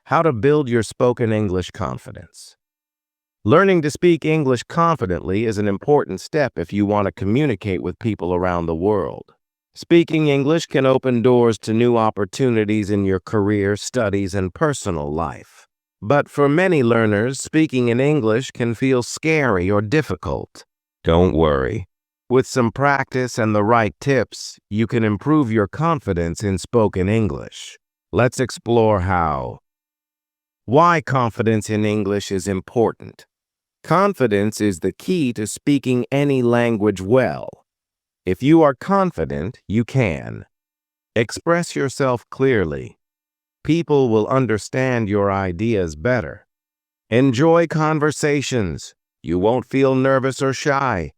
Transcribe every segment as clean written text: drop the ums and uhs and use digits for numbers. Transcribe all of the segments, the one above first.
How to build your spoken English confidence. Learning to speak English confidently is an important step if you want to communicate with people around the world. Speaking English can open doors to new opportunities in your career, studies, and personal life. But for many learners, speaking in English can feel scary or difficult. Don't worry. With some practice and the right tips, you can improve your confidence in spoken English. Let's explore how. Why confidence in English is important. Confidence is the key to speaking any language well. If you are confident, you can express yourself clearly. People will understand your ideas better. Enjoy conversations. You won't feel nervous or shy.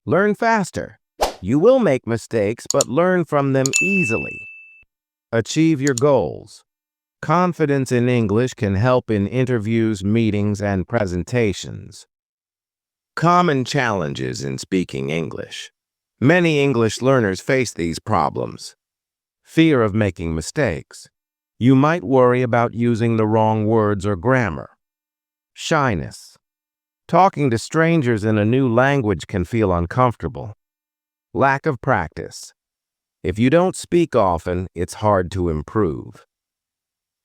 Learn faster. You will make mistakes, but learn from them easily. Achieve your goals. Confidence in English can help in interviews, meetings, and presentations. Common challenges in speaking English. Many English learners face these problems. Fear of making mistakes. You might worry about using the wrong words or grammar. Shyness. Talking to strangers in a new language can feel uncomfortable. Lack of practice. If you don't speak often, it's hard to improve.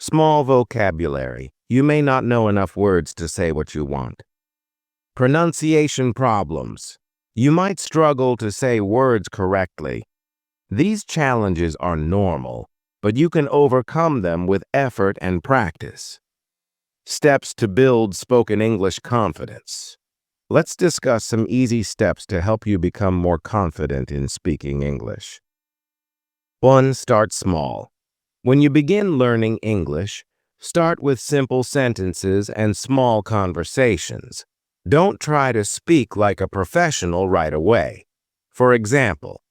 Small vocabulary. You may not know enough words to say what you want. Pronunciation problems. You might struggle to say words correctly. These challenges are normal, but you can overcome them with effort and practice. Steps to build spoken English confidence. Let's discuss some easy steps to help you become more confident in speaking English. 1. Start small. When you begin learning English, start with simple sentences and small conversations. Don't try to speak like a professional right away. For example,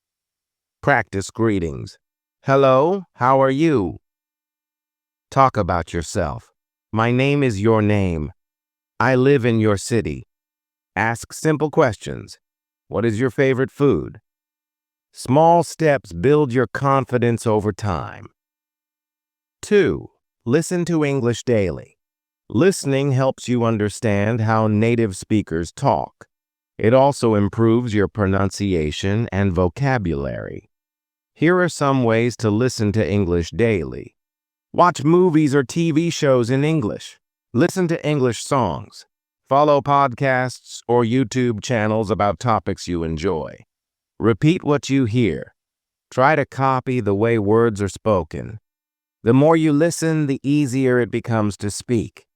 practice greetings. Hello, how are you? Talk about yourself. My name is your name. I live in your city. Ask simple questions. What is your favorite food? Small steps build your confidence over time. 2. Listen to English daily. Listening helps you understand how native speakers talk. It also improves your pronunciation and vocabulary. Here are some ways to listen to English daily. Watch movies or TV shows in English. Listen to English songs. Follow podcasts or YouTube channels about topics you enjoy. Repeat what you hear. Try to copy the way words are spoken. The more you listen, the easier it becomes to speak.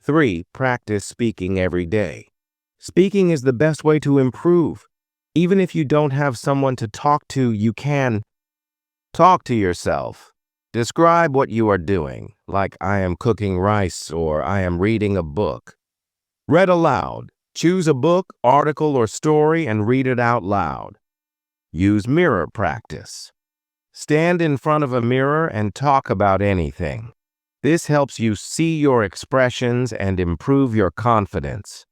3. Practice speaking every day. Speaking is the best way to improve. Even if you don't have someone to talk to, you can talk to yourself. Describe what you are doing, like I am cooking rice or I am reading a book. Read aloud. Choose a book, article, or story and read it out loud. Use mirror practice. Stand in front of a mirror and talk about anything. This helps you see your expressions and improve your confidence.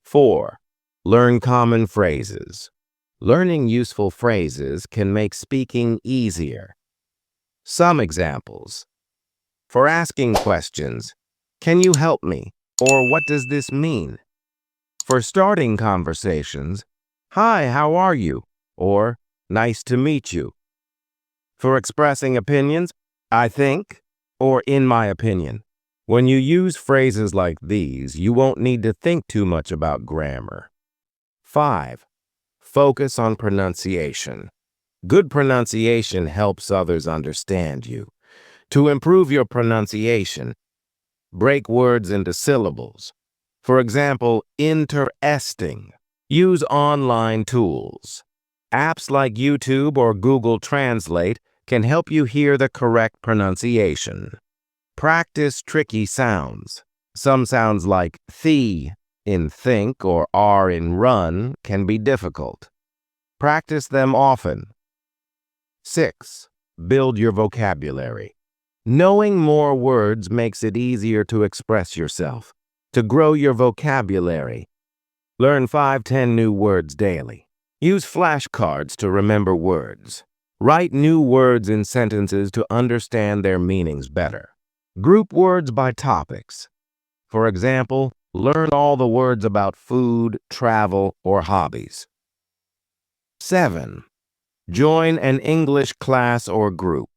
4. Learn common phrases. Learning useful phrases can make speaking easier. Some examples. For asking questions, can you help me? Or what does this mean? For starting conversations, hi, how are you? Or nice to meet you. For expressing opinions, I think, or in my opinion. When you use phrases like these, you won't need to think too much about grammar. 5. Focus on pronunciation. Good pronunciation helps others understand you. To improve your pronunciation, break words into syllables. For example, interesting. Use online tools. Apps like YouTube or Google Translate can help you hear the correct pronunciation. Practice tricky sounds. Some sounds like th in think or r in run can be difficult. Practice them often. 6. Build your vocabulary. Knowing more words makes it easier to express yourself. To grow your vocabulary, learn 5-10 new words daily. Use flashcards to remember words. Write new words in sentences to understand their meanings better. Group words by topics. For example, learn all the words about food, travel, or hobbies. 7. Join an English class or group.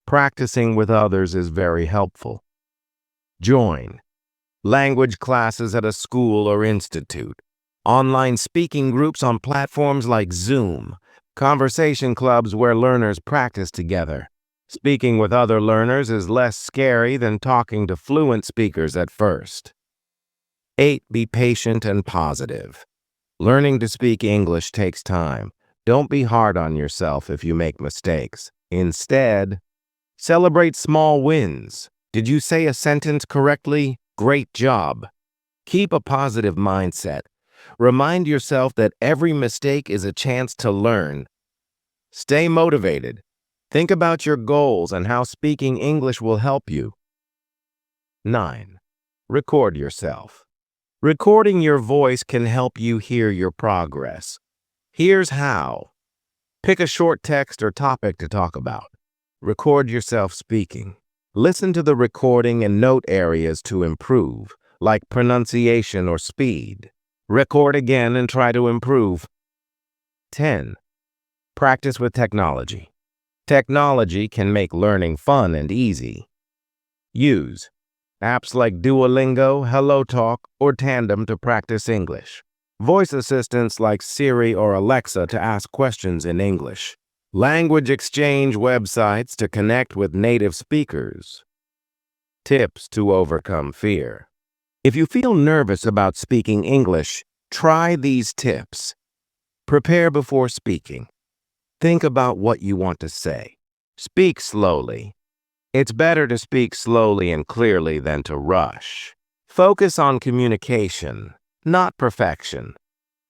Practicing with others is very helpful. Join language classes at a school or institute, online speaking groups on platforms like Zoom, conversation clubs where learners practice together. Speaking with other learners is less scary than talking to fluent speakers at first. 8. Be patient and positive. Learning to speak English takes time. Don't be hard on yourself if you make mistakes. Instead, celebrate small wins. Did you say a sentence correctly? Great job. Keep a positive mindset. Remind yourself that every mistake is a chance to learn. Stay motivated. Think about your goals and how speaking English will help you. 9. Record yourself. Recording your voice can help you hear your progress. Here's how. Pick a short text or topic to talk about. Record yourself speaking. Listen to the recording and note areas to improve, like pronunciation or speed. Record again and try to improve. 10. Practice with technology. Technology can make learning fun and easy. Use apps like Duolingo, HelloTalk, or Tandem to practice English. Voice assistants like Siri or Alexa to ask questions in English. Language exchange websites to connect with native speakers. Tips to overcome fear. If you feel nervous about speaking English, try these tips. Prepare before speaking. Think about what you want to say. Speak slowly. It's better to speak slowly and clearly than to rush. Focus on communication, not perfection.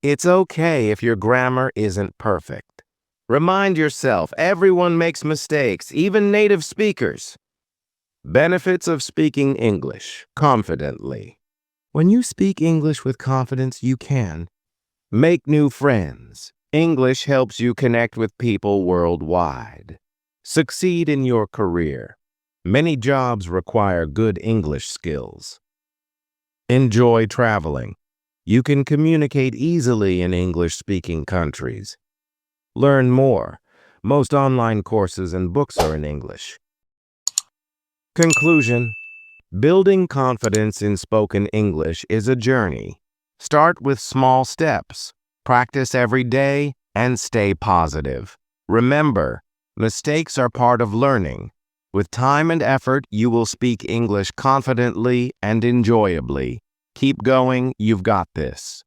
It's okay if your grammar isn't perfect. Remind yourself everyone makes mistakes, even native speakers. Benefits of speaking English confidently. When you speak English with confidence, you can make new friends. English helps you connect with people worldwide. Succeed in your career. Many jobs require good English skills. Enjoy traveling. You can communicate easily in English-speaking countries. Learn more. Most online courses and books are in English. Conclusion. Building confidence in spoken English is a journey. Start with small steps. Practice every day and stay positive. Remember, mistakes are part of learning. With time and effort, you will speak English confidently and enjoyably. Keep going, you've got this.